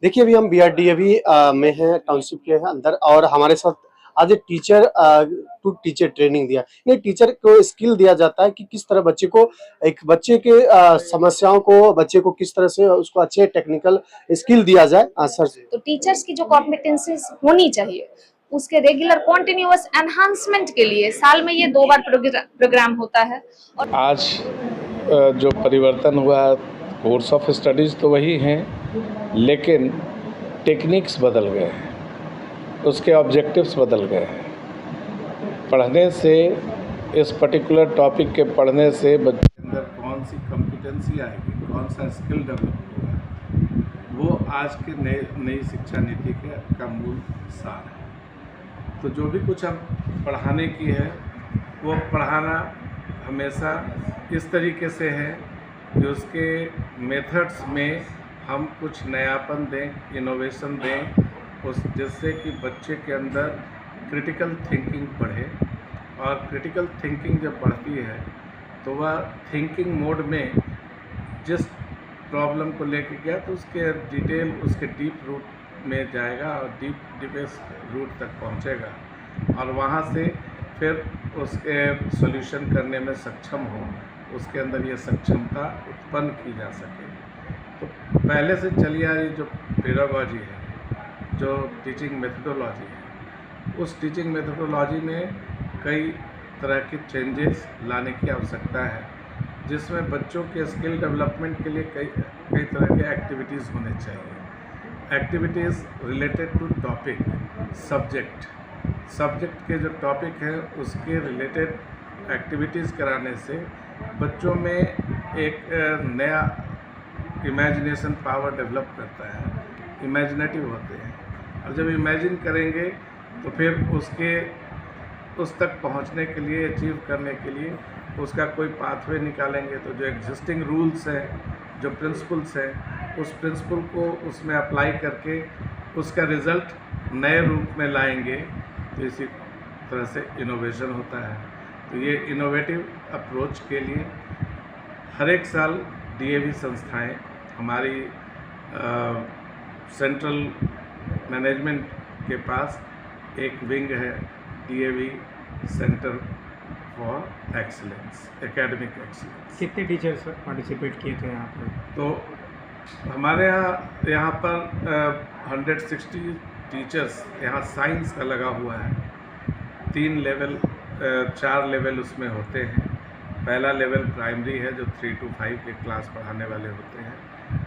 देखिए, अभी हम बीआरडीएवी में हैं, टाउनशिप के हैं अंदर और हमारे साथ आज एक टीचर टू टीचर ट्रेनिंग दिया। ये टीचर को स्किल दिया जाता है कि किस तरह बच्चे को एक बच्चे के समस्याओं को बच्चे को किस तरह से उसको अच्छे टेक्निकल स्किल दिया जाए। सर तो टीचर्स की जो कॉम्पिटेंसीज होनी चाहिए उसके रेगुलर कॉन्टिन्यूअस एनहांसमेंट के लिए साल में ये 2 बार प्रोग्राम होता है। और आज जो परिवर्तन हुआ, कोर्स ऑफ स्टडीज़ तो वही हैं, लेकिन टेक्निक्स बदल गए हैं, उसके ऑब्जेक्टिव्स बदल गए हैं। पढ़ने से, इस पर्टिकुलर टॉपिक के पढ़ने से बच्चे के अंदर कौन सी कॉम्पिटेंसी आएगी, कौन सा स्किल डेवलप होगा, वो आज के नई शिक्षा नीति का मूल सार है। तो जो भी कुछ अब पढ़ाने की है, वो पढ़ाना हमेशा इस तरीके से है कि उसके मेथड्स में हम कुछ नयापन दें, इनोवेशन दें, जिससे कि बच्चे के अंदर क्रिटिकल थिंकिंग बढ़े। और क्रिटिकल थिंकिंग जब बढ़ती है तो वह थिंकिंग मोड में जिस प्रॉब्लम को लेके गया तो उसके डिटेल, उसके डीप रूट में जाएगा और डीपेस्ट रूट तक पहुंचेगा और वहां से फिर उसके सॉल्यूशन करने में सक्षम हो, उसके अंदर ये सक्षमता उत्पन्न की जा सके। तो पहले से चली आ रही जो पेडागॉजी है, जो टीचिंग मेथडोलॉजी है, उस टीचिंग मेथडोलॉजी में कई तरह के चेंजेस लाने की आवश्यकता है, जिसमें बच्चों के स्किल डेवलपमेंट के लिए कई तरह के एक्टिविटीज़ होने चाहिए। Activities related to topic, subject के जो टॉपिक है उसके रिलेटेड एक्टिविटीज़ कराने से बच्चों में एक नया इमेजिनेशन पावर डेवलप करता है, इमेजिनेटिव होते हैं। और जब इमेजिन करेंगे तो फिर उस तक पहुंचने के लिए, अचीव करने के लिए उसका कोई पाथवे निकालेंगे। तो जो एग्जिस्टिंग रूल्स हैं, जो प्रिंसिपल्स हैं, उस प्रिंसिपल को उसमें अप्लाई करके उसका रिज़ल्ट नए रूप में लाएंगे। तो इसी तरह से इनोवेशन होता है। तो ये इनोवेटिव अप्रोच के लिए हर एक साल डीएवी संस्थाएं, हमारी सेंट्रल मैनेजमेंट के पास एक विंग है, DAV centre for excellence, academic excellence. कितने टीचर्स पार्टिसिपेट किए थे यहाँ पर? तो हमारे यहाँ पर 160 टीचर्स यहाँ साइंस का लगा हुआ है। 4 लेवल उसमें होते हैं। पहला लेवल प्राइमरी है, जो 3 to 5 के क्लास पढ़ाने वाले होते हैं,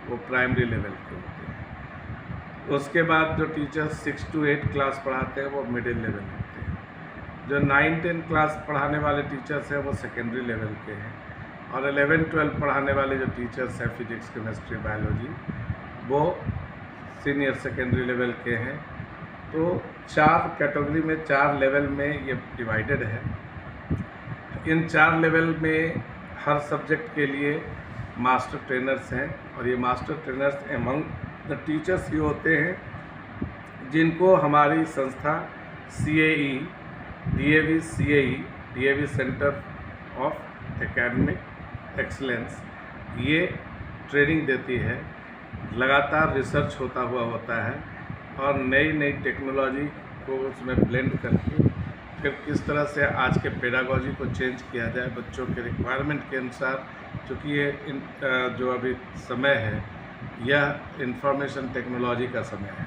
वो प्राइमरी लेवल के होते हैं। उसके बाद जो टीचर्स 6 to 8 क्लास पढ़ाते हैं वो मिडिल लेवल होते हैं। जो 9-10 क्लास पढ़ाने वाले टीचर्स हैं वो सेकेंडरी लेवल के हैं। और 11-12 पढ़ाने वाले जो टीचर्स हैं, फिजिक्स, केमिस्ट्री, बायोलॉजी, वो सीनियर सेकेंडरी लेवल के हैं। तो 4 कैटेगरी में, 4 लेवल में ये डिवाइडेड है। इन 4 लेवल में हर सब्जेक्ट के लिए मास्टर ट्रेनर्स हैं, और ये master trainers among the teachers ही होते हैं, जिनको हमारी संस्था CAE, DAV centre of academic excellence, ये ट्रेनिंग देती है। लगातार रिसर्च होता है और नई टेक्नोलॉजी को उसमें ब्लेंड करके फिर किस तरह से आज के पेडागॉजी को चेंज किया जाए बच्चों के रिक्वायरमेंट के अनुसार। चूँकि ये जो अभी समय है, यह इंफॉर्मेशन टेक्नोलॉजी का समय है,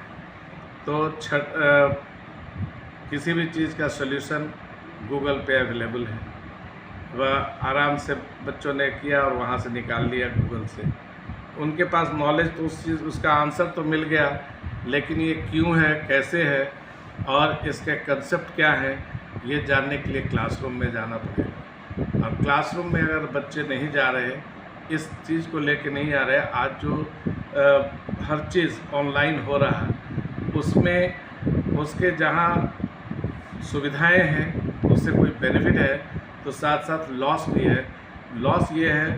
तो किसी भी चीज़ का सॉल्यूशन गूगल पे अवेलेबल है। वह आराम से बच्चों ने किया और वहाँ से निकाल लिया गूगल से। उनके पास नॉलेज तो उसका आंसर तो मिल गया, लेकिन ये क्यों है, कैसे है और इसके कंसेप्ट क्या है, ये जानने के लिए क्लासरूम में जाना पड़ेगा। और क्लासरूम में अगर बच्चे नहीं जा रहे, इस चीज़ को लेके नहीं आ रहे, आज जो हर चीज़ ऑनलाइन हो रहा है, उसमें उसके जहाँ सुविधाएं हैं उससे कोई बेनिफिट है, तो साथ साथ लॉस भी है। लॉस ये है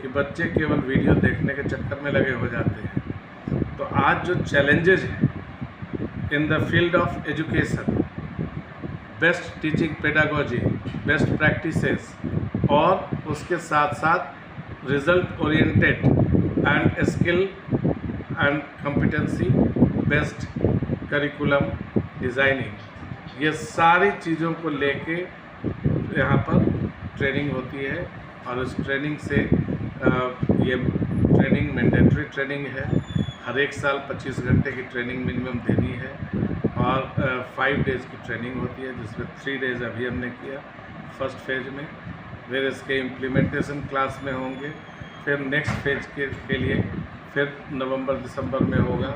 कि बच्चे केवल वीडियो देखने के चक्कर में लगे हो जाते हैं। तो आज जो चैलेंजेस हैं in the field of education, best teaching pedagogy, best practices, और उसके साथ साथ result oriented and skill and competency based curriculum designing, ये सारी चीज़ों को लेके यहाँ पर ट्रेनिंग होती है। और उस ट्रेनिंग से ये ट्रेनिंग मैंडेटरी ट्रेनिंग है। हर एक साल 25 घंटे की ट्रेनिंग मिनिमम देनी है और 5 डेज़ की ट्रेनिंग होती है, जिसमें 3 डेज़ अभी हमने किया फर्स्ट फेज में। फिर इसके इम्प्लीमेंटेशन क्लास में होंगे, फिर नेक्स्ट फेज के लिए फिर नवंबर दिसंबर में होगा,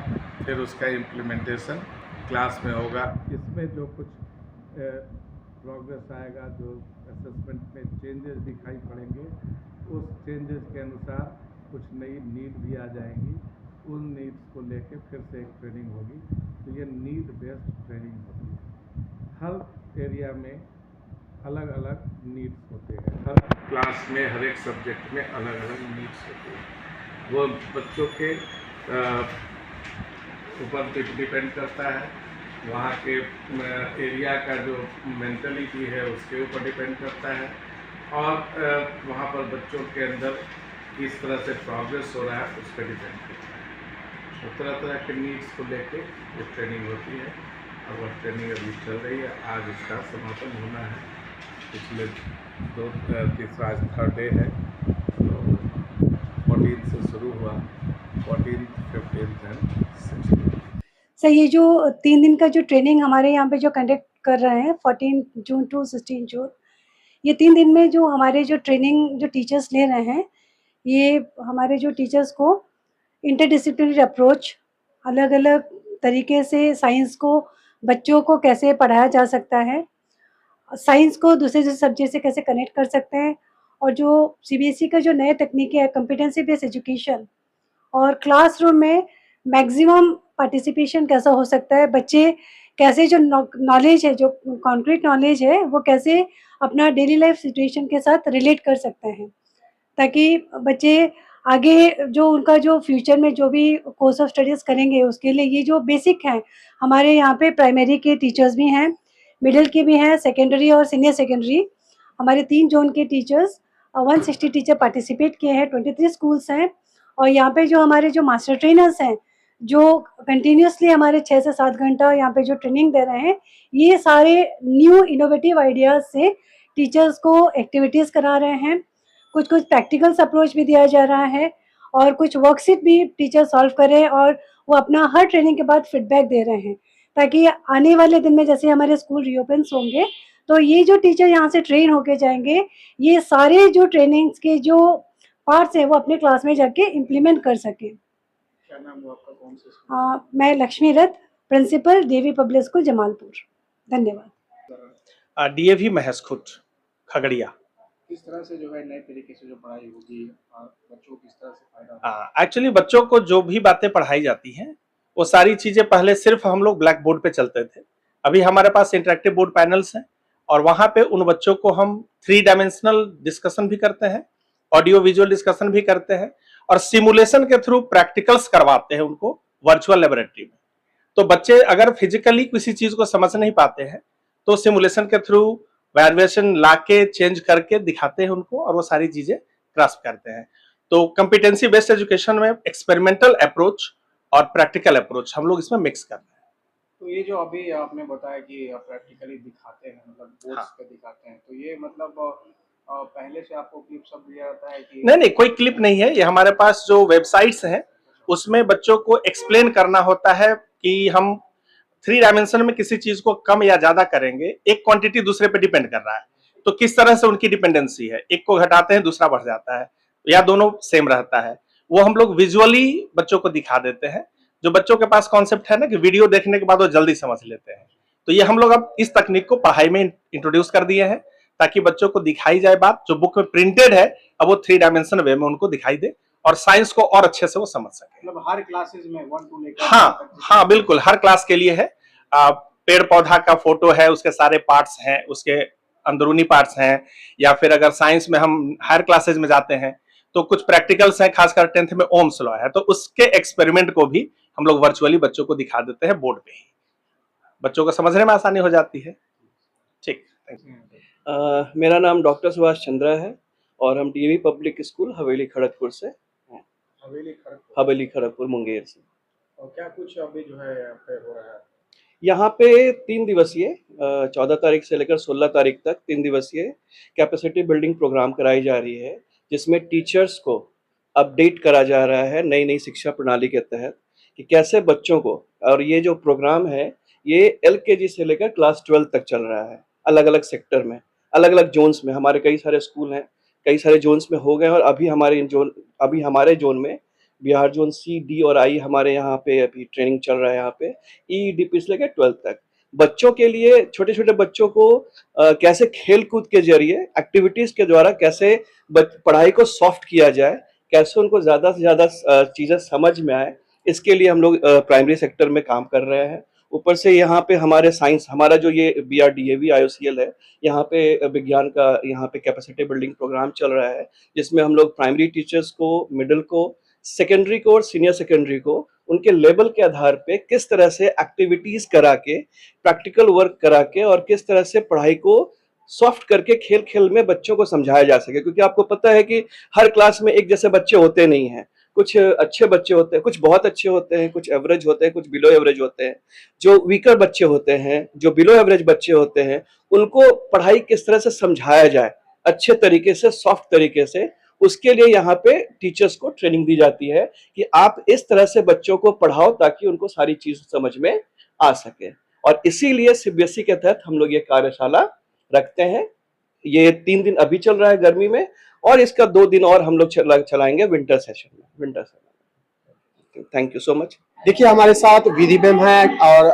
फिर उसका इम्प्लीमेंटेशन क्लास में होगा। इसमें जो कुछ प्रोग्रेस आएगा, जो असेसमेंट में चेंजेस दिखाई पड़ेंगे, उस चेंजेस के अनुसार कुछ नई नीड भी आ जाएंगी। उन नीड्स को लेके फिर से एक ट्रेनिंग होगी। तो ये नीड बेस्ड ट्रेनिंग होती है। हर एरिया में अलग अलग नीड्स होते हैं, हर क्लास में हर एक सब्जेक्ट में अलग अलग नीड्स होते हैं। वो बच्चों के ऊपर डिपेंड करता है, वहाँ के एरिया का जो मेंटलिटी है उसके ऊपर डिपेंड करता है, और वहाँ पर बच्चों के अंदर किस तरह से प्रोग्रेस हो रहा है उस पर डिपेंड करता है। तो तरह तरह के नीड्स को लेके ये ट्रेनिंग होती है, और वह ट्रेनिंग अभी चल रही है। आज इसका समापन होना है। पिछले तीसरा आज थर्ड डे है, तो 14 से शुरू हुआ, 14, 15 एंड 16। सर, ये जो 3 दिन का जो ट्रेनिंग हमारे यहाँ पे जो कंडक्ट कर रहे हैं 14 जून टू 16 जून, ये 3 दिन में जो हमारे जो ट्रेनिंग जो टीचर्स ले रहे हैं, ये हमारे जो टीचर्स को इंटरडिसिप्लिनरी अप्रोच, अलग अलग तरीके से साइंस को बच्चों को कैसे पढ़ाया जा सकता है, साइंस को दूसरे सब्जेक्ट से कैसे कनेक्ट कर सकते हैं, और जो सीबीएसई का जो नए तकनीकें है कॉम्पिटेंसी बेस्ड एजुकेशन, और क्लासरूम में मैक्सिमम पार्टिसिपेशन कैसा हो सकता है, बच्चे कैसे जो नॉलेज है, जो कॉन्क्रीट नॉलेज है, वो कैसे अपना डेली लाइफ सिचुएशन के साथ रिलेट कर सकते हैं, ताकि बच्चे आगे जो उनका जो फ्यूचर में जो भी कोर्स ऑफ स्टडीज़ करेंगे उसके लिए ये जो बेसिक हैं, हमारे यहाँ पे प्राइमरी के टीचर्स भी हैं, मिडिल के भी हैं, सेकेंडरी और सीनियर सेकेंडरी, हमारे 3 जोन के टीचर्स, 160 टीचर पार्टिसिपेट किए हैं, 23 स्कूल्स हैं। और यहाँ पे जो हमारे जो मास्टर ट्रेनर्स हैं, जो कंटिन्यूसली हमारे 6 से 7 घंटा यहाँ पे जो ट्रेनिंग दे रहे हैं, ये सारे न्यू इनोवेटिव आइडियाज़ से टीचर्स को एक्टिविटीज़ करा रहे हैं। कुछ प्रैक्टिकल्स अप्रोच भी दिया जा रहा है, और कुछ वर्कशीट भी टीचर सॉल्व करें, और वो अपना हर ट्रेनिंग के बाद फीडबैक दे रहे हैं, ताकि आने वाले दिन में जैसे हमारे स्कूल रीओपन्स होंगे, तो ये जो टीचर यहाँ से ट्रेन होके जाएंगे, ये सारे जो ट्रेनिंग्स के जो पार्ट्स हैं वो अपने क्लास में जाके इम्प्लीमेंट कर सकें। क्या नाम हुआ आपका, कौन से स्कूल? मैं लक्ष्मी रथ, प्रिंसिपल देवी पब्लिक स्कूल जमालपुर। धन्यवाद। डीएवी महसखुट खगड़िया। किस तरह से जो है नए तरीके से जो पढ़ाई होगी, बच्चों को किस तरह से फायदा होगा? एक्चुअली बच्चों को जो भी बातें पढ़ाई जाती हैं वो सारी चीज़ें पहले सिर्फ हम लोग ब्लैक बोर्ड पे चलते थे। अभी हमारे पास इंटरेक्टिव बोर्ड पैनल्स हैं, और वहाँ पे उन बच्चों को हम 3 डायमेंशनल डिस्कशन भी करते हैं, ऑडियो विजुअल डिस्कशन भी करते हैं, और सिमुलेशन के थ्रू प्रैक्टिकल्स करवाते हैं उनको वर्चुअल लेबोरेटरी में। तो बच्चे अगर फिजिकली किसी चीज को समझ नहीं पाते हैं तो सिमुलेशन के थ्रू वेरिएशन लाके चेंज करके दिखाते हैं उनको, और वो सारी चीजें ग्रास्प करते हैं। तो कॉम्पिटेंसी बेस्ड एजुकेशन में एक्सपेरिमेंटल अप्रोच और प्रैक्टिकल अप्रोच हम लोग इसमें मिक्स कर रहे हैं। तो ये जो अभी आपने बताया कि प्रैक्टिकली दिखाते हैं, मतलब बोर्ड्स हाँ। पे दिखाते हैं, तो ये मतलब पहले से आपको क्लिप सब दिया जाता है कि नहीं, कोई क्लिप नहीं है। ये हमारे पास जो वेबसाइट्स हैं उसमें बच्चों को एक्सप्लेन करना होता है कि हम 3 डायमेंशन में किसी चीज को कम या ज्यादा करेंगे। एक क्वांटिटी दूसरे पे डिपेंड कर रहा है, तो किस तरह से उनकी डिपेंडेंसी है, एक को घटाते हैं दूसरा बढ़ जाता है, या दोनों सेम रहता है, वो हम लोग विजुअली बच्चों को दिखा देते हैं। जो बच्चों के पास कॉन्सेप्ट है ना कि वीडियो देखने के बाद वो जल्दी समझ लेते हैं, तो ये हम लोग अब इस तकनीक को पढ़ाई में इंट्रोड्यूस कर दिए हैं, ताकि बच्चों को दिखाई जाए बात जो बुक में प्रिंटेड है, अब वो 3 डायमेंशन वे में उनको दिखाई दे, और साइंस को और अच्छे से वो समझ सके। मतलब हर क्लासेस में 1 to लेकर हाँ, बिल्कुल हर क्लास के लिए है। पेड़ पौधा का फोटो है, उसके सारे पार्ट्स हैं, उसके अंदरूनी पार्ट्स हैं, या फिर अगर साइंस में हम हायर क्लासेज में जाते हैं तो कुछ प्रैक्टिकल्स हैं, खासकर 10th में ओम्स लॉ है, तो उसके एक्सपेरिमेंट को भी हम लोग वर्चुअली बच्चों को दिखा देते हैं बोर्ड पे ही, बच्चों को समझने में आसानी हो जाती है। ठीक, थैंक यू। मेरा नाम डॉक्टर सुभाष चंद्रा है, और हम DAV public school Haveli Kharagpur से, हवेली खड़गपुर मुंगेर से। और क्या कुछ अभी जो है यहाँ पे हो रहा है? यहाँ पे 3 दिवसीय 14 तारीख से लेकर 16 तारीख तक 3 दिवसीय कैपेसिटी बिल्डिंग प्रोग्राम कराई जा रही है, जिसमें टीचर्स को अपडेट करा जा रहा है नई-नई शिक्षा प्रणाली के तहत कि कैसे बच्चों को, और ये जो प्रोग्राम है, ये एलकेजी से लेकर क्लास 12 तक चल रहा है, अलग-अलग सेक्टर में, अलग-अलग ज़ोन्स में। हमारे कई सारे स्कूल हैं, कई सारे ज़ोन्स में हो गए हैं और अभी हमारे ज़ोन में बिहार ज़ोन सी, डी और आई हमारे यहाँ पे अभी ट्रेनिंग चल रहा है यहाँ पे, ईईडीपी से लेकर 12th तक। बच्चों के लिए, छोटे-छोटे बच्चों को कैसे खेल-कूद के ज़रिए, एक्टिविटीज़ के द्वारा कैसे पढ़ाई को सॉफ्ट किया जाए, कैसे उनको ज़्यादा से ज़्यादा चीज़ें समझ में आए, इसके लिए हम लोग प्राइमरी सेक्टर में काम कर रहे हैं। ऊपर से यहाँ पे हमारे साइंस, हमारा जो ये बीआरडीएवी आईओसीएल है, यहाँ पे विज्ञान का यहाँ पे कैपेसिटी बिल्डिंग प्रोग्राम चल रहा है, जिसमें हम लोग प्राइमरी टीचर्स को, मिडिल को, सेकेंडरी को और सीनियर सेकेंडरी को उनके लेवल के आधार पे किस तरह से एक्टिविटीज़ करा के, प्रैक्टिकल वर्क करा के और किस तरह से पढ़ाई को सॉफ्ट करके खेल-खेल में बच्चों को समझाया जा सके। क्योंकि आपको पता है कि हर क्लास में एक जैसे बच्चे होते नहीं हैं। कुछ अच्छे बच्चे होते हैं, कुछ बहुत अच्छे होते हैं, कुछ एवरेज होते हैं, कुछ बिलो एवरेज होते हैं। जो वीकर बच्चे होते हैं, जो बिलो एवरेज बच्चे होते हैं, उनको पढ़ाई किस तरह से समझाया जाए, अच्छे तरीके से, सॉफ्ट तरीके से, उसके लिए यहाँ पे टीचर्स को ट्रेनिंग दी जाती है कि आप इस तरह से बच्चों को पढ़ाओ ताकि उनको सारी चीज़ समझ में आ सके। और इसीलिए सीबीएसई के तहत हम लोग ये कार्यशाला रखते हैं। ये 3 दिन अभी चल रहा है गर्मी में, और इसका 2 दिन और हम लोग चलाएंगे विंटर सेशन में। Thank you so much. देखिए हमारे साथ विधि मैम है और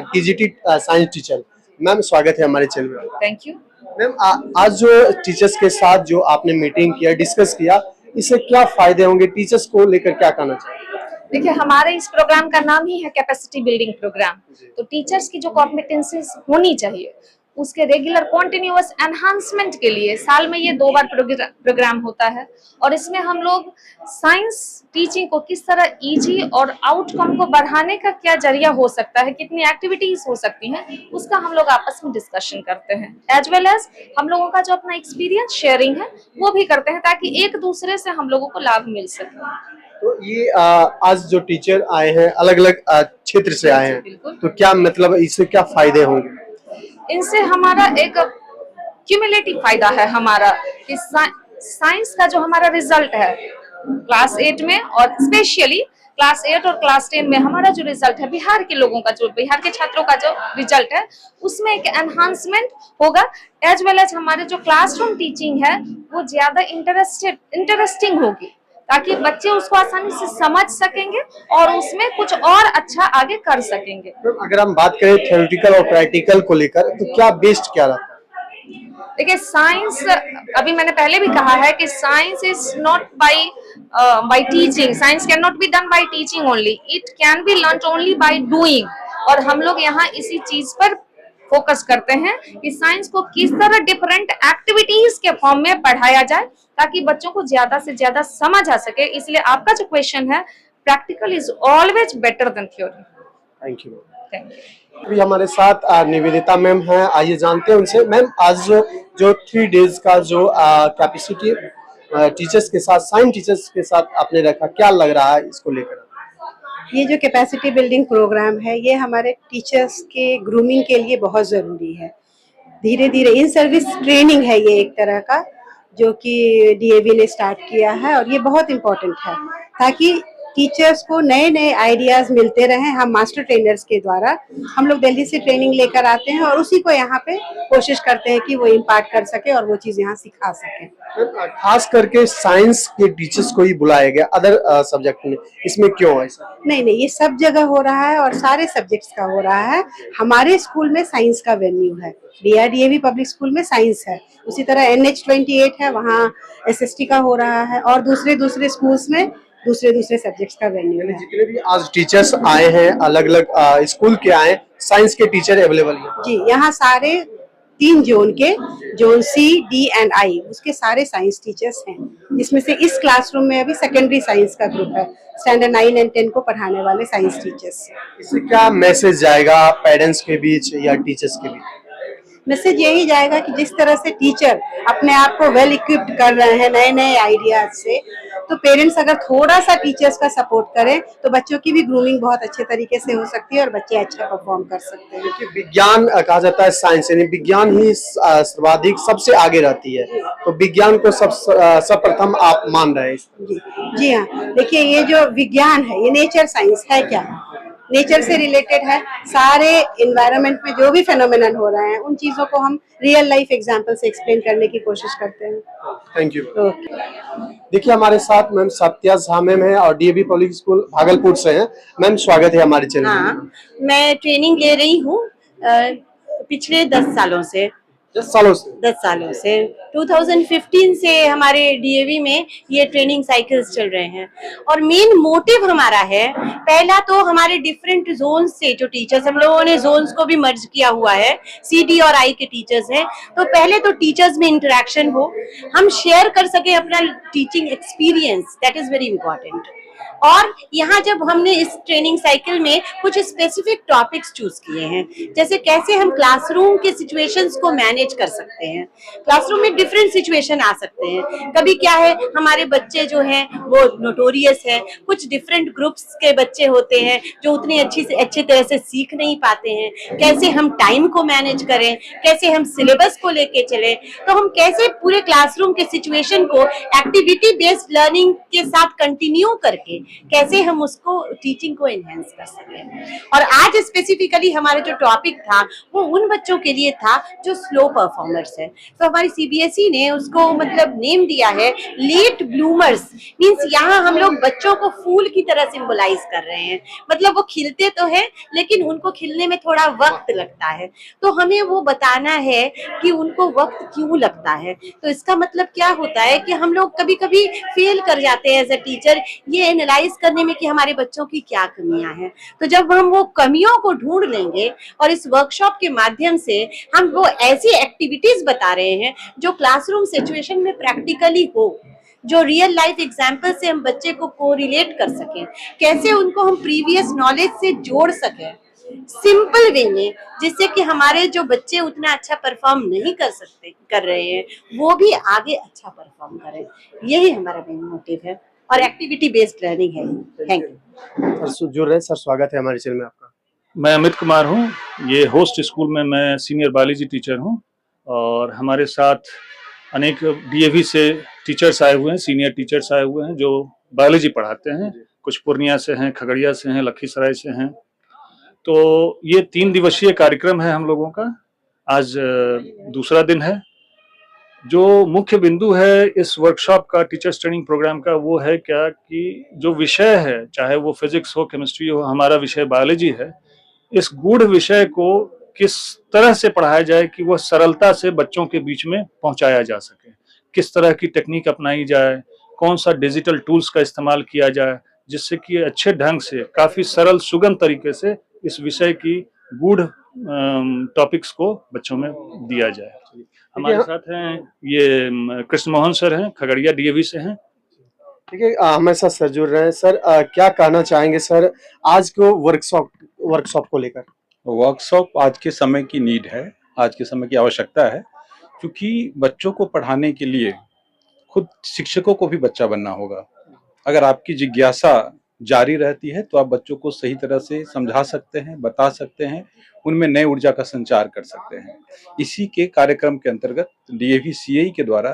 टीजीटी साइंस टीचर। मैम स्वागत है हमारे चैनल में। Thank you. मैम आज जो टीचर्स के साथ जो आपने मीटिंग किया, डिस्कस किया, इससे क्या फायदे होंगे, टीचर्स को लेकर क्या कहना चाहिए? देखिए, हमारे इस प्रोग्राम का नाम ही है कैपेसिटी बिल्डिंग प्रोग्राम। तो टीचर्स की जो कॉम्पिटेंसीज होनी चाहिए, उसके रेगुलर कॉन्टिन्यूअस एनहांसमेंट के लिए साल में ये 2 बार प्रोग्राम होता है। और इसमें हम लोग साइंस टीचिंग को किस तरह इजी और आउटकम को बढ़ाने का क्या जरिया हो सकता है, कितनी एक्टिविटीज हो सकती हैं, उसका हम लोग आपस में डिस्कशन करते हैं। एज वेल एज हम लोगों का जो अपना एक्सपीरियंस शेयरिंग है वो भी करते हैं, ताकि एक दूसरे से हम लोगों को लाभ मिल सके। तो ये आज जो टीचर आए हैं अलग अलग क्षेत्र से आए हैं, तो क्या मतलब इससे क्या फायदे होंगे? इनसे हमारा एक क्यूमुलेटिव फायदा है हमारा कि साइंस का जो हमारा रिजल्ट है क्लास 8 में, और स्पेशली क्लास 8 और क्लास 10 में हमारा जो रिजल्ट है, बिहार के लोगों का, जो बिहार के छात्रों का जो रिजल्ट है, उसमें एक एनहांसमेंट होगा। एज वेल एज हमारे जो क्लासरूम टीचिंग है वो ज्यादा इंटरेस्टिंग होगी, ताकि बच्चे उसको आसानी से समझ सकेंगे और उसमें कुछ और अच्छा आगे कर सकेंगे। अगर हम बात करें थ्योरेटिकल और प्रैक्टिकल को लेकर, तो क्या बेस्ट क्या रहता है? देखिए, साइंस, अभी मैंने पहले भी कहा है कि science is not bye teaching, science can not be done by teaching only, it can be learn only by doing. और हम लोग यहाँ इसी चीज पर फोकस करते हैं कि साइंस को किस तरह डिफरेंट एक्टिविटीज के फॉर्म में पढ़ाया जाए, ताकि बच्चों को ज्यादा से ज्यादा समझ आ सके। इसलिए आपका जो क्वेश्चन है, practical is always better than theory. Thank you. Thank you. अभी हमारे साथ निवेदिता मैम हैं, आइए जानते हैं उनसे। मैम, आज जो 3 डेज का जो कैपेसिटी टीचर्स के साथ, साइंस टीचर्स के साथ आपने रखा, क्या लग रहा है इसको लेकर? ये जो कैपेसिटी बिल्डिंग प्रोग्राम है, ये हमारे टीचर्स के ग्रूमिंग के लिए बहुत ज़रूरी है। धीरे धीरे इन सर्विस ट्रेनिंग है ये एक तरह का, जो कि डीएवी ने स्टार्ट किया है, और ये बहुत इम्पोर्टेंट है ताकि टीचर्स को नए नए आइडियाज़ मिलते रहें। हम मास्टर ट्रेनर्स के द्वारा हम लोग दिल्ली से ट्रेनिंग लेकर आते हैं और उसी को यहाँ पे कोशिश करते हैं कि वो इम्पार्ट कर सके और वो चीज़ यहाँ सिखा सके। खास करके साइंस के टीचर्स को ही बुलाया गया, अदर सब्जेक्ट में, इसमें क्यों ऐसा? नहीं, ये सब जगह हो रहा है और सारे सब्जेक्ट्स का हो रहा है। हमारे स्कूल में साइंस का वेन्यू है, बीआरडीएवी पब्लिक स्कूल में साइंस है, उसी तरह NH28 है, वहाँ SST का हो रहा है, और दूसरे स्कूल्स में दूसरे सब्जेक्ट्स का वेन्यू है। जितने भी आज टीचर्स आए हैं, अलग अलग स्कूल के आए, साइंस के टीचर अवेलेबल हैं जी। यहाँ सारे 3 जोन के, zone C, D and I, उसके सारे साइंस टीचर्स हैं, जिसमें से इस क्लासरूम में अभी सेकेंडरी साइंस का ग्रुप है, स्टैंडर्ड 9 एंड 10 को पढ़ाने वाले साइंस टीचर्स। इससे क्या मैसेज जाएगा पेरेंट्स के बीच या टीचर्स के बीच? मैसेज यही जाएगा कि जिस तरह से टीचर अपने आप को वेल इक्विप्ड कर रहे हैं नए नए आइडियाज से, तो पेरेंट्स अगर थोड़ा सा टीचर्स का सपोर्ट करें तो बच्चों की भी ग्रूमिंग बहुत अच्छे तरीके से हो सकती है और बच्चे अच्छा परफॉर्म कर सकते हैं। क्योंकि विज्ञान कहा जाता है साइंस, यानी विज्ञान ही सर्वाधिक सबसे आगे रहती है, तो विज्ञान को सर्वप्रथम आप मान रहे हैं जी जी हाँ, देखिए ये जो विज्ञान है ये नेचर साइंस है, क्या नेचर से रिलेटेड है। सारे एनवायरनमेंट में जो भी फेनोमेनन हो रहे हैं उन चीजों को हम रियल लाइफ एग्जांपल से एक्सप्लेन करने की कोशिश करते हैं। Thank you. ओके, देखिए हमारे साथ मैम सत्या झा मैम है और डीएवी पब्लिक स्कूल भागलपुर से हैं। मैम स्वागत है हमारे चैनल में। हाँ, मैं ट्रेनिंग ले रही हूँ पिछले 10 सालों से। 10 सालों से 10 सालों से 2015 से हमारे डीएवी में ये ट्रेनिंग साइकिल्स चल रहे हैं और मेन मोटिव हमारा है, पहला तो हमारे डिफरेंट जोन से जो टीचर्स, हम लोगों ने जोन्स को भी मर्ज किया हुआ है, सी डी और आई के टीचर्स हैं, तो पहले तो टीचर्स में इंटरेक्शन हो, हम शेयर कर सके अपना teaching experience, that is very important. और यहाँ जब हमने इस ट्रेनिंग साइकिल में कुछ स्पेसिफिक टॉपिक्स चूज किए हैं, जैसे कैसे हम क्लासरूम के सिचुएशंस को मैनेज कर सकते हैं। क्लासरूम में डिफरेंट सिचुएशन आ सकते हैं, कभी क्या है हमारे बच्चे जो हैं वो नोटोरियस है, कुछ डिफरेंट ग्रुप्स के बच्चे होते हैं जो उतनी अच्छी तरह से सीख नहीं पाते हैं, कैसे हम टाइम को मैनेज करें, कैसे हम सिलेबस को लेके चले, तो हम कैसे पूरे क्लासरूम के सिचुएशन को एक्टिविटी बेस्ड लर्निंग के साथ कंटिन्यू करके कैसे हम उसको टीचिंग को एनहेंस कर सकें। और आज स्पेसिफिकली हमारा जो टॉपिक था वो उन बच्चों के लिए था जो स्लो परफॉर्मर्स है, तो हमारी सीबीएसई ने उसको मतलब नेम दिया है लेट ब्लूमर्स। मींस यहाँ हम लोग बच्चों को फूल की तरह सिंबलाइज कर रहे हैं, मतलब वो खिलते तो है लेकिन उनको खिलने में थोड़ा वक्त लगता है, तो हमें वो बताना है कि उनको वक्त क्यों लगता है। तो इसका मतलब क्या होता है कि हम लोग कभी कभी फेल कर जाते हैं एज अ टीचर ये एनालाइज करने में कि हमारे बच्चों की क्या कमियां हैं। तो जब हम वो कमियों को ढूंढ लेंगे और इस वर्कशॉप के माध्यम से हम वो ऐसी एक्टिविटीज बता रहे हैं जो क्लासरूम सिचुएशन में प्रैक्टिकली हो, जो रियल लाइफ एग्जाम्पल से हम बच्चे को कोरिलेट कर सकें, कैसे उनको हम प्रीवियस नॉलेज से जोड़ सकें सिंपल वे में, जिससे कि हमारे जो बच्चे उतना अच्छा परफॉर्म नहीं कर रहे हैं वो भी आगे अच्छा परफॉर्म करें। यही हमारा मेन मोटिव है और एक्टिविटी बेस्ड लर्निंग है। Thank you sir. जुड़ रहे सर, स्वागत है हमारे चैनल में आपका। मैं अमित कुमार हूँ, ये होस्ट स्कूल में मैं सीनियर बायोलॉजी टीचर हूँ और हमारे साथ अनेक डीएवी से टीचर्स आए हुए हैं, सीनियर टीचर्स आए हुए हैं जो बायोलॉजी पढ़ाते हैं, कुछ पूर्णिया से हैं, खगड़िया से हैं, लखीसराय से हैं। तो ये 3 दिवसीय कार्यक्रम है हम लोगों का, आज दूसरा दिन है। जो मुख्य बिंदु है इस वर्कशॉप का, टीचर्स ट्रेनिंग प्रोग्राम का, वो है क्या कि जो विषय है, चाहे वो फिजिक्स हो, केमिस्ट्री हो, हमारा विषय बायोलॉजी है, इस गूढ़ विषय को किस तरह से पढ़ाया जाए कि वह सरलता से बच्चों के बीच में पहुंचाया जा सके, किस तरह की टेक्निक अपनाई जाए, कौन सा डिजिटल टूल्स का इस्तेमाल किया जाए, जिससे कि अच्छे ढंग से, काफी सरल सुगम तरीके से इस विषय की गूढ़ टॉपिक्स को बच्चों में दिया जाए। हमारे साथ हैं ये कृष्ण मोहन सर हैं, खगड़िया डीएवी से हैं। ठीक है, हमारे साथ सर जुड़ रहे हैं। सर क्या कहना चाहेंगे सर आज को वर्कशॉप को लेकर? वर्कशॉप आज के समय की नीड है, आज के समय की आवश्यकता है, क्योंकि बच्चों को पढ़ाने के लिए खुद शिक्षकों को भी बच्चा बनना होगा। अगर आपकी जिज्ञासा जारी रहती है तो आप बच्चों को सही तरह से समझा सकते हैं, बता सकते हैं, उनमें नई ऊर्जा का संचार कर सकते हैं। इसी के कार्यक्रम के अंतर्गत डीएवी सीआई के द्वारा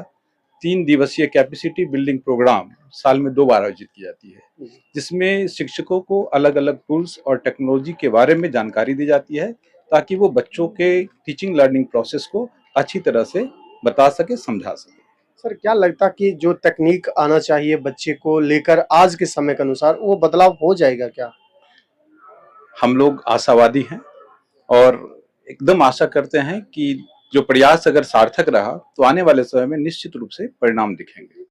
3 दिवसीय कैपेसिटी बिल्डिंग प्रोग्राम साल में 2 बार आयोजित की जाती है, जिसमें शिक्षकों को अलग अलग टूल्स और टेक्नोलॉजी के बारे में जानकारी दी जाती है ताकि वो बच्चों के टीचिंग लर्निंग प्रोसेस को अच्छी तरह से बता सके, समझा सके। सर क्या लगता कि जो तकनीक आना चाहिए बच्चे को लेकर आज के समय के अनुसार वो बदलाव हो जाएगा क्या? हम लोग आशावादी हैं और एकदम आशा करते हैं कि जो प्रयास अगर सार्थक रहा तो आने वाले समय में निश्चित रूप से परिणाम दिखेंगे।